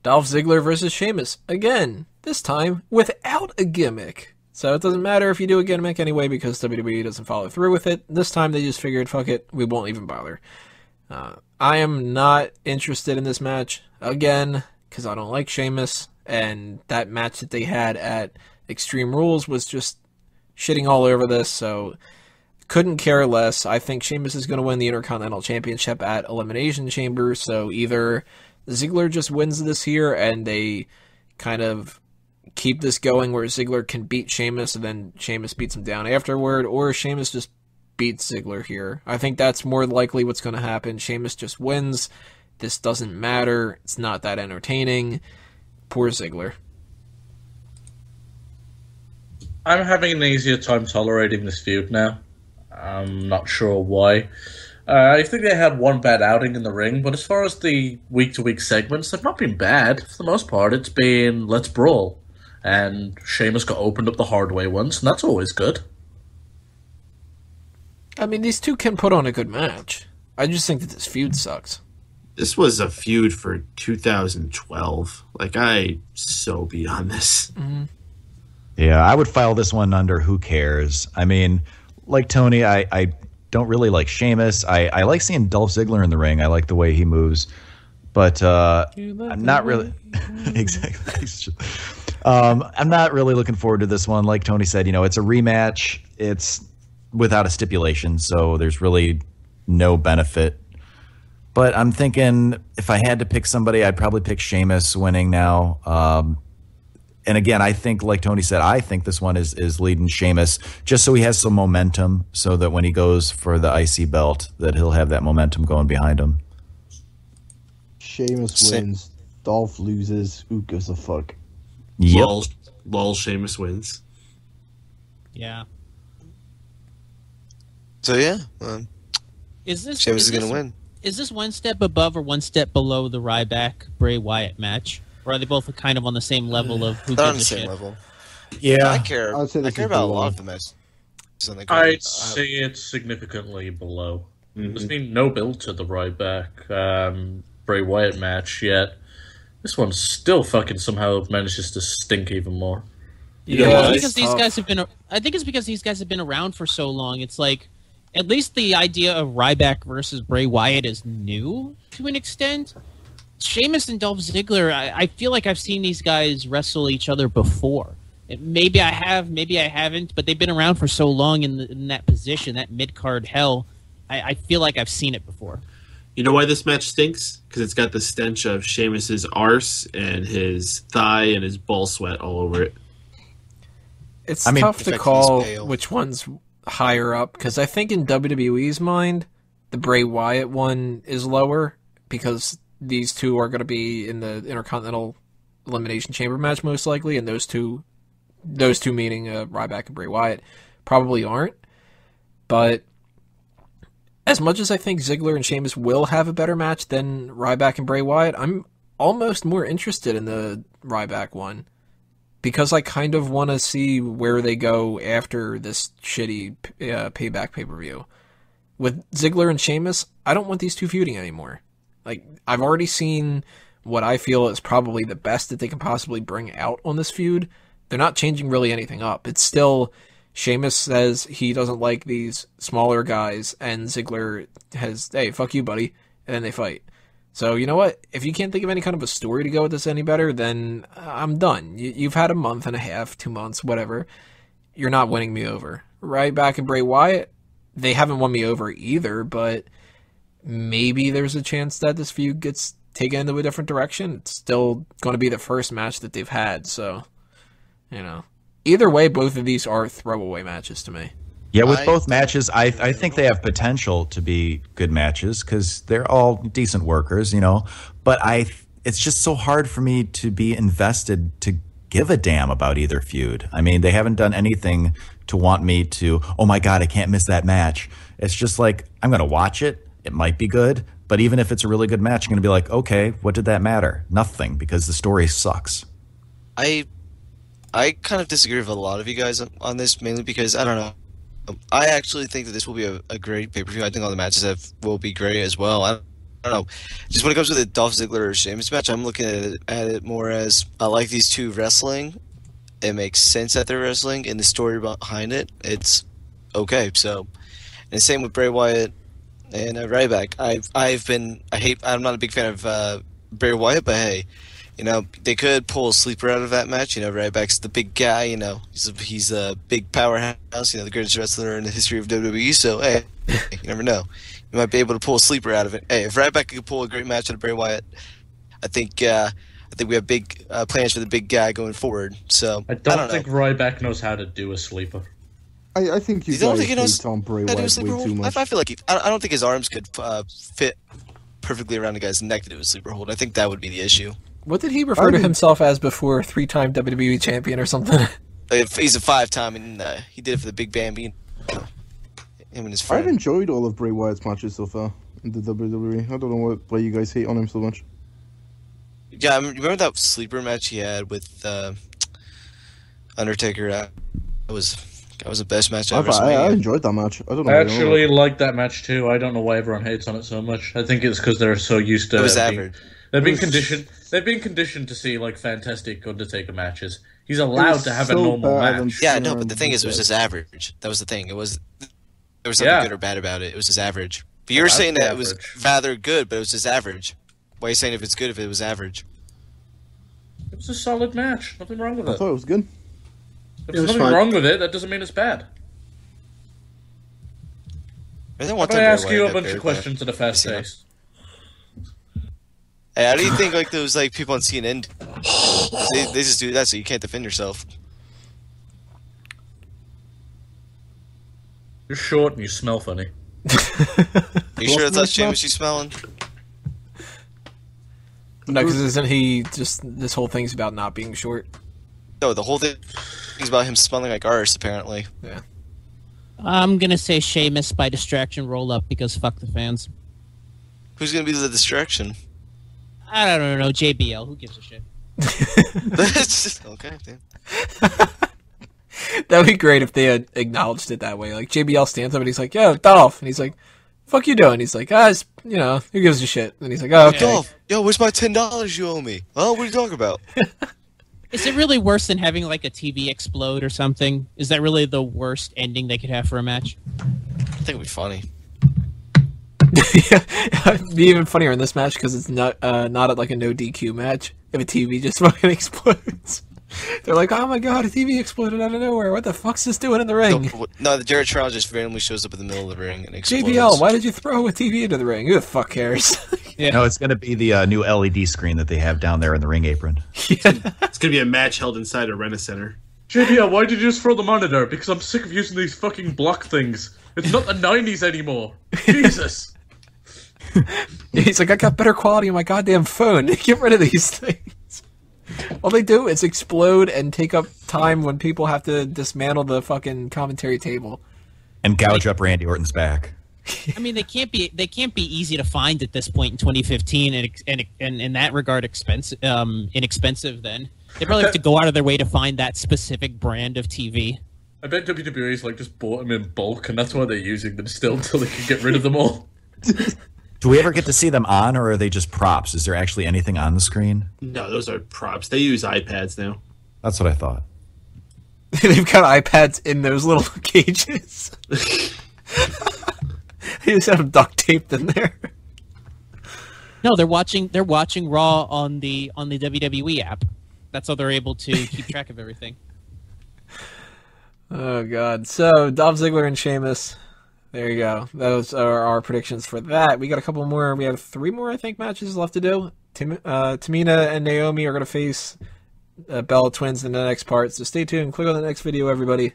Dolph Ziggler versus Sheamus. Again, this time without a gimmick. So it doesn't matter if you do a gimmick anyway because WWE doesn't follow through with it. This time they just figured, fuck it, we won't even bother. I am not interested in this match, again, because I don't like Sheamus, and that match that they had at Extreme Rules was just shitting all over this, so couldn't care less. I think Sheamus is going to win the Intercontinental Championship at Elimination Chamber, so either Ziggler just wins this here and they kind of keep this going where Ziggler can beat Sheamus and then Sheamus beats him down afterward, or Sheamus just beats Ziggler here. I think that's more likely what's going to happen. Sheamus just wins. This doesn't matter. It's not that entertaining. Poor Ziggler. I'm having an easier time tolerating this feud now. I'm not sure why. I think they had one bad outing in the ring, but as far as the week-to-week segments, they've not been bad. For the most part, it's been let's brawl. And Sheamus got opened up the hard way once, and that's always good. I mean, these two can put on a good match. I just think that this feud sucks. This was a feud for 2012. Like, I so beyond this. Mm-hmm. Yeah, I would file this one under who cares. I mean, like Tony, I don't really like Sheamus. I like seeing Dolph Ziggler in the ring. I like the way he moves. But I'm not really... exactly. I'm not really looking forward to this one. Like Tony said, it's a rematch. It's without a stipulation, so there's really no benefit. But I'm thinking if I had to pick somebody, I'd probably pick Sheamus winning now. And again, I think, like Tony said, I think this one is leading Sheamus just so he has some momentum so that when he goes for the IC belt, that he'll have that momentum going behind him. Sheamus wins. Dolph loses. Who gives a fuck? Yep. Lol, Sheamus wins. Yeah. So yeah, Sheamus is going to win. Is this one step above or one step below the Ryback Bray Wyatt match? Or are they both kind of on the same level of who They're on gives the a same shit? level. Yeah. I care. I would say I this care is about a below. lot of the matches. I'd say it's significantly below. Mm-hmm. There's been no build to the Ryback Bray Wyatt match yet. This one still fucking somehow manages to stink even more. Yeah, Because these guys have been. I think it's because these guys have been around for so long. It's like, at least the idea of Ryback versus Bray Wyatt is new to an extent. Sheamus and Dolph Ziggler, I feel like I've seen these guys wrestle each other before. Maybe I have, maybe I haven't, but they've been around for so long in that position, that mid-card hell. I feel like I've seen it before. You know why this match stinks? Because it's got the stench of Sheamus's arse and his thigh and his ball sweat all over it. It's I mean, tough to Effectively call pale. which one's higher up, because I think in WWE's mind, the Bray Wyatt one is lower, because these two are going to be in the Intercontinental Elimination Chamber match most likely, and those two meaning Ryback and Bray Wyatt, probably aren't. But as much as I think Ziggler and Sheamus will have a better match than Ryback and Bray Wyatt, I'm almost more interested in the Ryback one, because I kind of want to see where they go after this shitty Payback pay-per-view. With Ziggler and Sheamus, I don't want these two feuding anymore. Like, I've already seen what I feel is probably the best that they can possibly bring out on this feud. They're not changing really anything up. It's still, Sheamus says he doesn't like these smaller guys, and Ziggler has, hey, fuck you, buddy, and then they fight. So, you know what? If you can't think of any kind of a story to go with this any better, then I'm done. You've had a month and a half, 2 months, whatever. You're not winning me over. Ryback and Bray Wyatt, they haven't won me over either, but maybe there's a chance that this feud gets taken into a different direction. It's still going to be the first match that they've had, so, Either way, both of these are throwaway matches to me. Yeah, with both matches, I think they have potential to be good matches because they're all decent workers, But it's just so hard for me to be invested to give a damn about either feud. I mean, they haven't done anything to want me to, oh my God, I can't miss that match. It's just like, I'm going to watch it. It might be good. But even if it's a really good match, I'm going to be like, okay, what did that matter? Nothing, because the story sucks. I kind of disagree with a lot of you guys on this, mainly because, I don't know, I actually think that this will be a great pay-per-view. I think all the matches will be great as well. I don't know. Just when it comes to the Dolph Ziggler or Sheamus match, I'm looking at it more as I like these two wrestling. It makes sense that they're wrestling, and the story behind it, it's okay. So, and same with Bray Wyatt and Ryback. I'm not a big fan of Bray Wyatt, but hey, they could pull a sleeper out of that match. Ryback's the big guy. He's a big powerhouse. The greatest wrestler in the history of WWE. So hey, you never know. You might be able to pull a sleeper out of it. Hey, if Ryback could pull a great match out of Bray Wyatt, I think we have big plans for the big guy going forward. So I don't think Ryback knows how to do a sleeper. I think you don't guys think he knows hate on Bray how to do a Wyatt sleeper way too hold? much. I feel like I don't think his arms could fit perfectly around a guy's neck to do a sleeper hold. I think that would be the issue. What did he refer to himself as before? 3-time WWE champion or something? He's a 5-time, and he did it for the Big Bambi. Him and his friend. I've enjoyed all of Bray Wyatt's matches so far in the WWE. I don't know why you guys hate on him so much. Yeah, remember that sleeper match he had with Undertaker? That was the best match ever. I enjoyed that match. I don't know. I actually like that match too. I don't know why everyone hates on it so much. I think it's because they're so used to. It was average. They've been conditioned. They've been conditioned to see fantastic Undertaker matches. He's allowed to have a normal match. Yeah, no, but the thing is, it was just average. That was the thing. There was nothing good or bad about it. It was just average. But you were saying that it was rather good, but it was just average. Why are you saying if it's good if it was average? It was a solid match. Nothing wrong with it. I thought it was good. If there's nothing wrong with it, that doesn't mean it's bad. If I ask you a bunch of questions at a fast pace. Hey, how do you think those people on CNN? They just do that so you can't defend yourself. You're short and you smell funny. Are you sure that's not Sheamus you smelling? No, because isn't he just this whole thing's about not being short? No, the whole thing is about him smelling like arse, apparently. Yeah. I'm gonna say Sheamus by distraction roll up because fuck the fans. Who's gonna be the distraction? I don't know, JBL. Who gives a shit? Okay, damn. That'd be great if they had acknowledged it that way. Like JBL stands up and he's like, "Yo, Dolph," and he's like, "Fuck you doing?" He's like, "Guys, who gives a shit?" And he's like, "Oh, okay." Dolph, yo, where's my $10 you owe me? Oh, what are you talking about? Is it really worse than having a TV explode or something? Is that really the worst ending they could have for a match? I think it'd be funny. Yeah, it'd be even funnier in this match because it's not a no DQ match. If a TV just fucking explodes, they're like, "Oh my god, a TV exploded out of nowhere! What the fuck's this doing in the ring?" No, the Jarrett Trial just randomly shows up in the middle of the ring and explodes. JBL, why did you throw a TV into the ring? Who the fuck cares? Yeah. No, it's going to be the new LED screen that they have down there in the ring apron. Yeah. It's going to be a match held inside a Rent-A-Center. JBL, why did you just throw the monitor? Because I'm sick of using these fucking block things. It's not the 90s anymore. Jesus. He's like, "I got better quality on my goddamn phone. Get rid of these things." All they do is explode and take up time when people have to dismantle the fucking commentary table. And gouge up Randy Orton's back. I mean, they can't be easy to find at this point in 2015, and in that regard, inexpensive. Then they probably have to go out of their way to find that specific brand of TV. I bet WWE's just bought them in bulk, and that's why they're using them still until they can get rid of them all. Do we ever get to see them on, or are they just props? Is there actually anything on the screen? No, those are props. They use iPads now. That's what I thought. They've got iPads in those little cages. They just have them duct taped in there. No, they're watching Raw on the WWE app. That's how they're able to keep track of everything. Oh god. So Dolph Ziggler and Sheamus. There you go. Those are our predictions for that. We got a couple more. We have 3 more, I think, matches left to do. Tamina and Naomi are going to face Bella Twins in the next part. So stay tuned. Click on the next video, everybody.